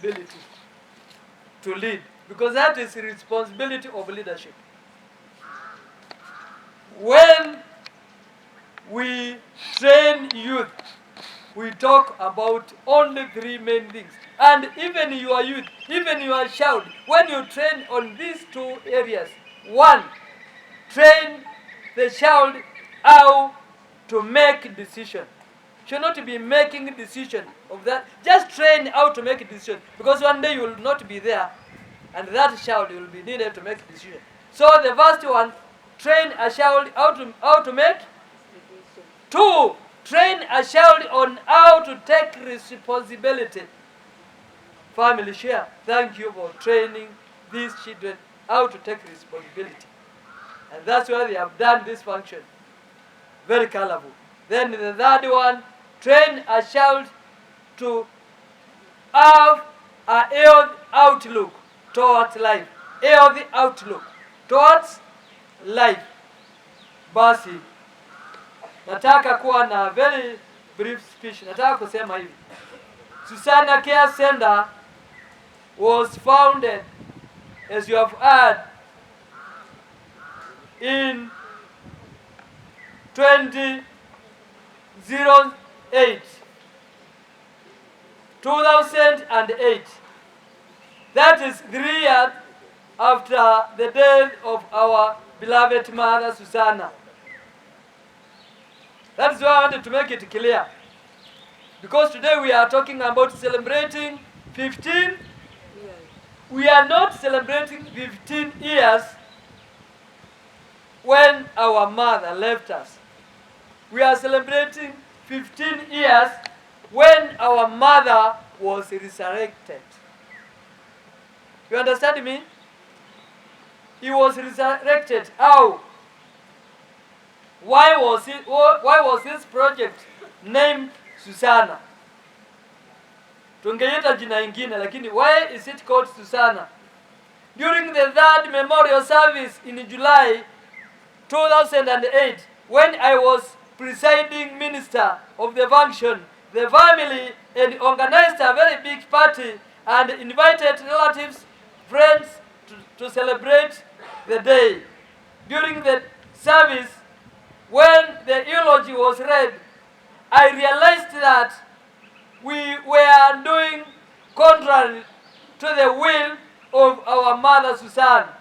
responsibility to lead, because that is the responsibility of leadership. When we train youth, we talk about only 3 main things. And even your youth, even your child, when you train on these 2 areas, 1, train the child how to make decision. Should not be making decision of that. Just train how to make a decision, because one day you will not be there, and that child will be needed to make a decision. So the first one, train a child how to make. 2, train a child on how to take responsibility. Family share. Thank you for training these children how to take responsibility. And that's why they have done this function. Very colorful. Then the third one, train a child to have a healthy outlook towards life. Healthy outlook towards life. Basi, nataka kuwa na very brief speech. Nataka kusema hivi. Susana Care Center was founded, as you have heard, in 2008. 2008. That is 3 years after the death of our beloved mother Susana. That's why I wanted to make it clear. Because today we are talking about celebrating 15. We are not celebrating 15 years when our mother left us. We are celebrating 15 years when our mother was resurrected. You understand me? He was resurrected. How? Why was this project named Susana? Tungeita jina ingine, lakini why is it called Susana? During the 3rd memorial service in July 2008, when I was presiding minister of the function, the family had organized a very big party and invited relatives, friends to celebrate the day. During the service, when the eulogy was read, I realized that we were doing contrary to the will of our mother Susana.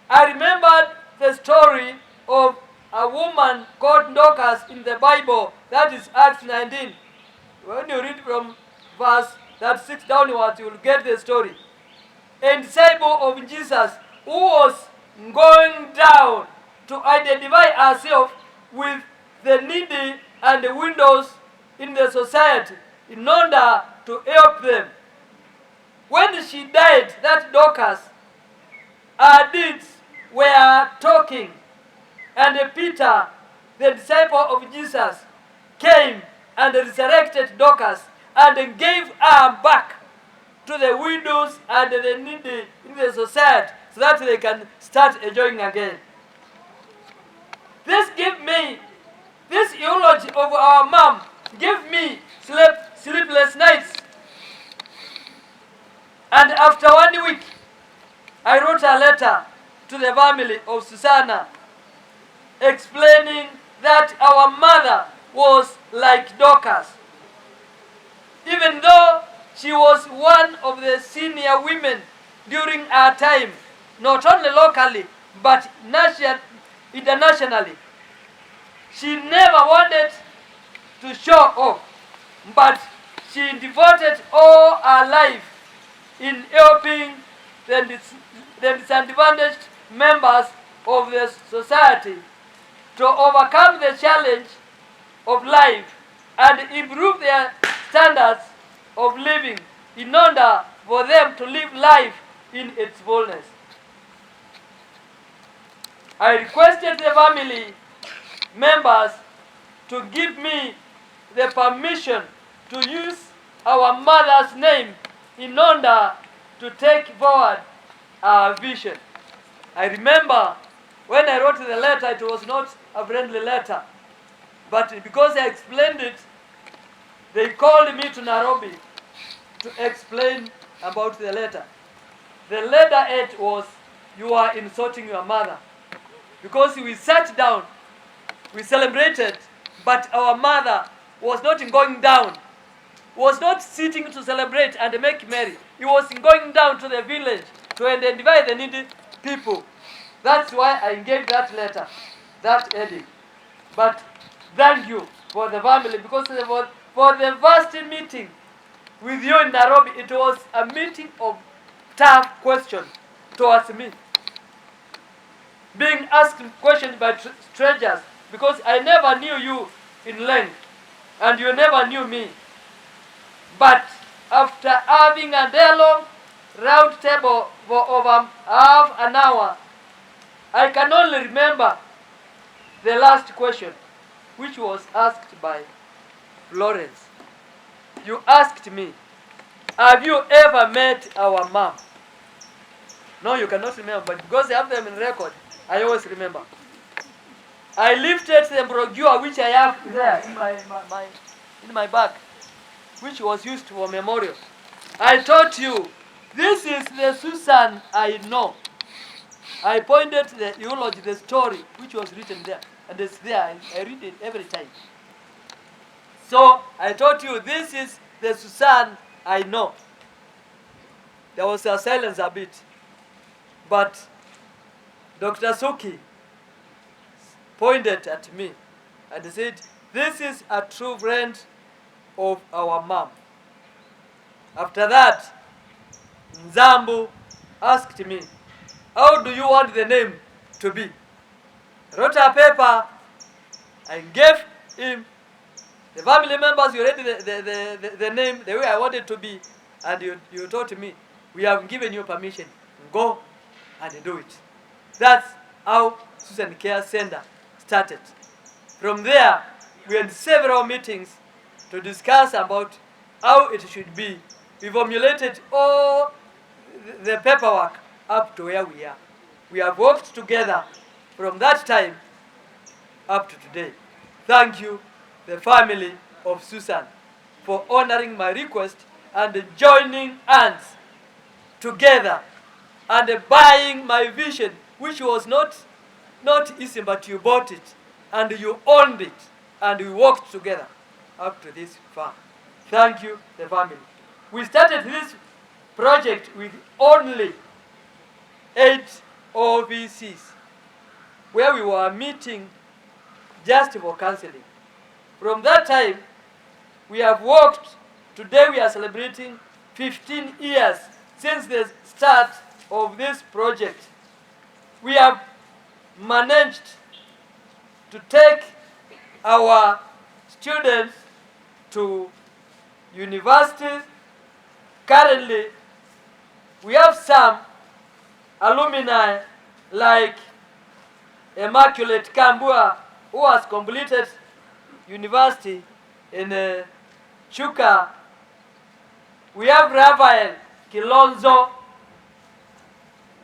I remembered the story of a woman called Dorcas in the Bible, that is Acts 19. When you read from verse 36 downwards, you will get the story. A disciple of Jesus who was going down to identify herself with the needy and the widows in the society in order to help them. When she died, that Dorcas, her deeds were talking, and Peter, the disciple of Jesus, came and resurrected Dorcas and gave her back to the widows and the needy in the society so that they can start enjoying again. This eulogy of our mom gave me sleepless nights. And after 1 week, I wrote a letter to the family of Susana explaining that our mother was like Dorcas. Even though she was one of the senior women during her time, not only locally, but internationally, she never wanted to show off, but she devoted all her life in helping the disadvantaged members of the society to overcome the challenge of life and improve their standards of living in order for them to live life in its fullness. I requested the family members to give me the permission to use our mother's name in order to take forward our vision. I remember when I wrote the letter, it was not a friendly letter, but because I explained it, they called me to Nairobi to explain about the letter. The letter 8 was, you are insulting your mother. Because we sat down, we celebrated, but our mother was not going down, was not sitting to celebrate and make merry. He was going down to the village to identify the needy people. That's why I gave that letter, that edict. But thank you for the family, because for the first meeting with you in Nairobi, it was a meeting of tough questions towards me. Being asked questions by strangers, because I never knew you in length, and you never knew me. But after having a long round table for over half an hour, I can only remember the last question, which was asked by Florence. You asked me, have you ever met our mom? No, you cannot remember, but because I have them in record, I always remember. I lifted the brochure which I have there in my bag, which was used for memorial. I told you, this is the Susan I know. I pointed the eulogy, the story, which was written there, and it's there. I read it every time. So I told you, this is the Susan I know. There was a silence a bit, but Dr. Suki pointed at me and said, this is a true friend of our mom. After that, Nzambu asked me, how do you want the name to be? I wrote a paper, I gave him, the family members, you read the name, the way I wanted to be, and you told me, we have given you permission, go and do it. That's how Susan Care Center started. From there, we had several meetings to discuss about how it should be. We formulated all the paperwork up to where we are. We have worked together from that time up to today. Thank you, the family of Susan, for honoring my request and joining hands together and buying my vision, which was not easy, but you bought it and you owned it, and we worked together up to this far. Thank you, the family. We started this project with only 8 OVCs, where we were meeting just for counseling. From that time, we have worked. Today we are celebrating 15 years since the start of this project. We have managed to take our students to universities. Currently, we have some alumni like Immaculate Kambua, who has completed university in Chuka. We have Rafael Kilonzo.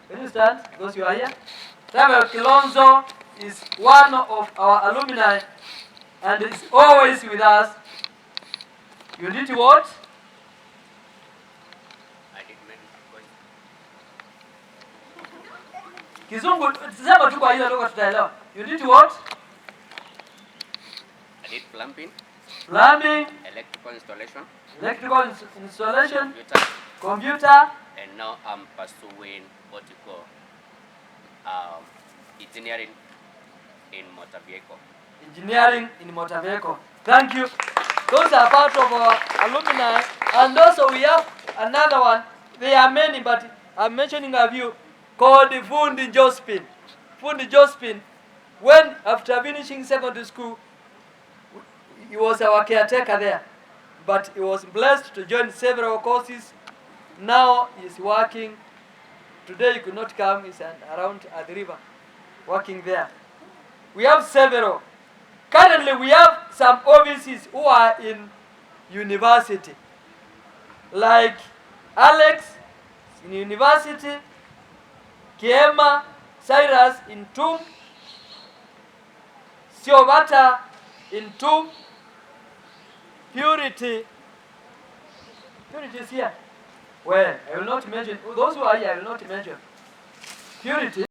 Can you stand? Because you are here. Rafael Kilonzo is one of our alumni and is always with us. You did what? I did many Kizungu, sema tu kwa hiyo lugha tutaelewa. You did what? I did plumbing, Electrical installation, computer, and now I'm pursuing what you call engineering in motor vehicle. Thank you. Those are part of our alumni, and also we have another one. There are many, but I'm mentioning a few, called Fundi Jospin. Fundi Jospin, when after finishing secondary school, he was our caretaker there, but he was blessed to join several courses. Now he's working. Today he could not come. He's around at the river, working there. We have several. Currently we have some OVCs who are in university, like Alex in university, Kiema, Cyrus in TUM, Siobata in TUM, Purity is here. When? I will not mention. Those who are here, I will not mention. Purity